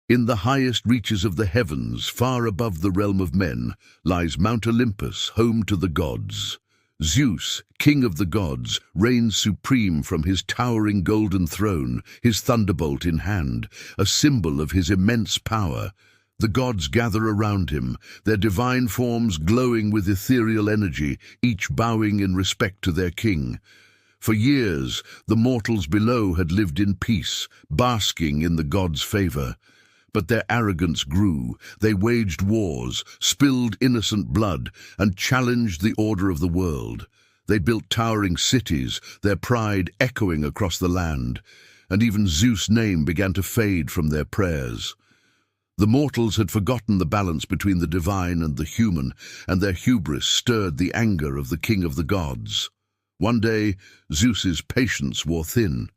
In the highest reaches of the heavens, far above the realm of men, lies Mount Olympus, home to the gods. Zeus, king of the gods, reigns supreme from his towering golden throne, his thunderbolt in hand, a symbol of his immense power. The gods gather around him, their divine forms glowing with ethereal energy, each bowing in respect to their king. For years, the mortals below had lived in peace, basking in the gods' favor. But their arrogance grew. They waged wars, spilled innocent blood, and challenged the order of the world. They built towering cities, their pride echoing across the land, and even Zeus' name began to fade from their prayers. The mortals had forgotten the balance between the divine and the human, and their hubris stirred the anger of the king of the gods. One day, Zeus's patience wore thin.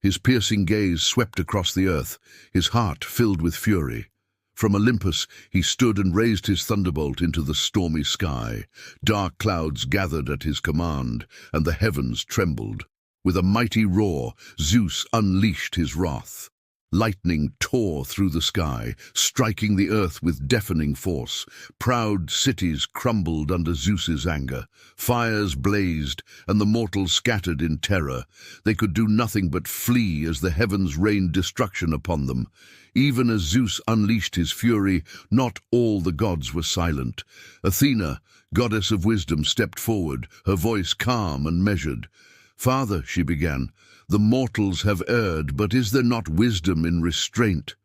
His piercing gaze swept across the earth, his heart filled with fury. From Olympus he stood and raised his thunderbolt into the stormy sky. Dark clouds gathered at his command, and the heavens trembled. With a mighty roar, Zeus unleashed his wrath. Lightning tore through the sky, striking the earth with deafening force. Proud cities crumbled under Zeus's anger. Fires blazed, and the mortals scattered in terror. They could do nothing but flee as the heavens rained destruction upon them. Even as Zeus unleashed his fury, not all the gods were silent. Athena, goddess of wisdom, stepped forward, her voice calm and measured. "Father," she began, "the mortals have erred, but is there not wisdom in restraint?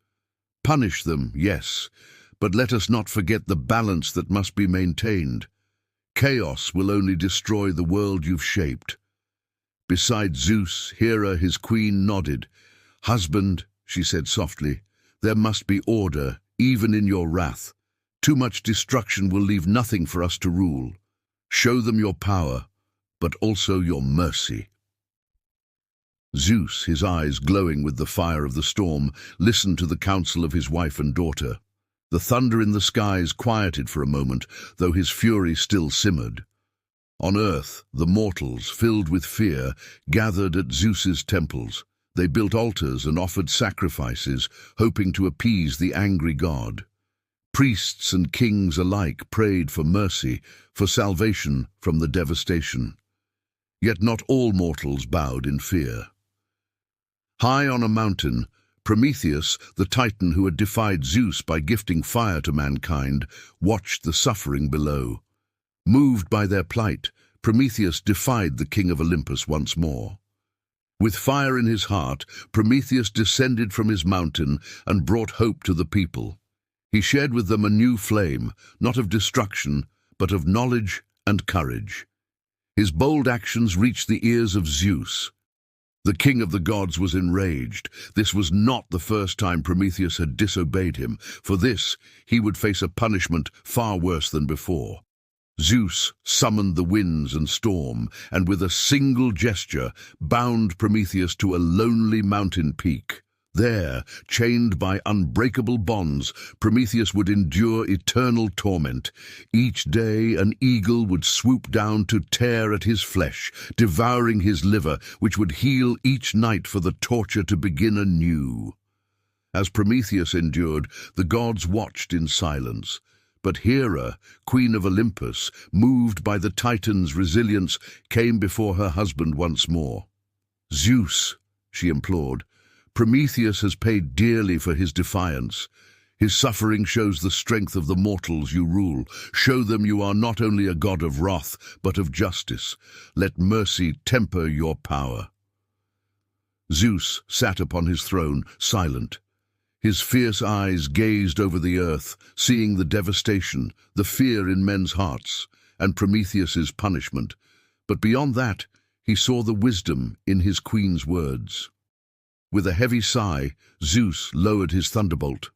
Punish them, yes, but let us not forget the balance that must be maintained. Chaos will only destroy the world you've shaped." Beside Zeus, Hera, his queen, nodded. "Husband," she said softly, "there must be order, even in your wrath. Too much destruction will leave nothing for us to rule. Show them your power, but also your mercy." Zeus, his eyes glowing with the fire of the storm, listened to the counsel of his wife and daughter. The thunder in the skies quieted for a moment, though his fury still simmered. On earth, the mortals, filled with fear, gathered at Zeus's temples. They built altars and offered sacrifices, hoping to appease the angry god. Priests and kings alike prayed for mercy, for salvation from the devastation. Yet not all mortals bowed in fear. High on a mountain, Prometheus, the titan who had defied Zeus by gifting fire to mankind, watched the suffering below. Moved by their plight, Prometheus defied the king of Olympus once more. With fire in his heart, Prometheus descended from his mountain and brought hope to the people. He shared with them a new flame, not of destruction, but of knowledge and courage. His bold actions reached the ears of Zeus. The king of the gods was enraged. This was not the first time Prometheus had disobeyed him. For this, he would face a punishment far worse than before. Zeus summoned the winds and storm, and with a single gesture bound Prometheus to a lonely mountain peak. There, chained by unbreakable bonds, Prometheus would endure eternal torment. Each day an eagle would swoop down to tear at his flesh, devouring his liver, which would heal each night for the torture to begin anew. As Prometheus endured, the gods watched in silence. But Hera, queen of Olympus, moved by the Titan's resilience, came before her husband once more. "Zeus," she implored, "Prometheus has paid dearly for his defiance. His suffering shows the strength of the mortals you rule. Show them you are not only a god of wrath, but of justice. Let mercy temper your power." Zeus sat upon his throne, silent. His fierce eyes gazed over the earth, seeing the devastation, the fear in men's hearts, and Prometheus's punishment. But beyond that, he saw the wisdom in his queen's words. With a heavy sigh, Zeus lowered his thunderbolt.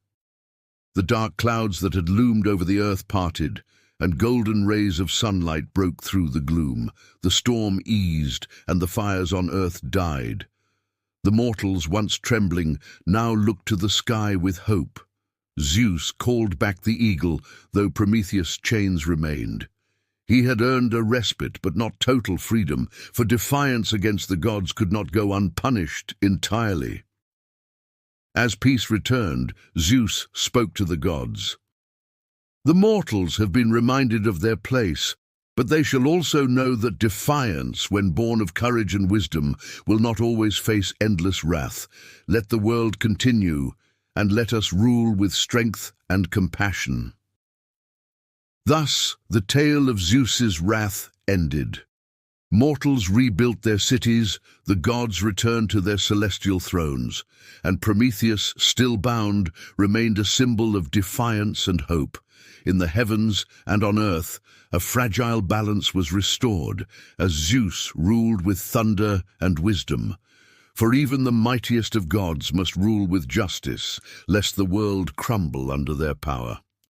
The dark clouds that had loomed over the earth parted, and golden rays of sunlight broke through the gloom. The storm eased, and the fires on earth died. The mortals, once trembling, now looked to the sky with hope. Zeus called back the eagle, though Prometheus' chains remained. He had earned a respite, but not total freedom, for defiance against the gods could not go unpunished entirely. As peace returned, Zeus spoke to the gods. The mortals have been reminded of their place, but they shall also know that defiance, when born of courage and wisdom, will not always face endless wrath. Let the world continue, and let us rule with strength and compassion. Thus, the tale of Zeus's wrath ended. Mortals rebuilt their cities, the gods returned to their celestial thrones, and Prometheus, still bound, remained a symbol of defiance and hope. In the heavens and on earth, a fragile balance was restored, as Zeus ruled with thunder and wisdom. For even the mightiest of gods must rule with justice, lest the world crumble under their power.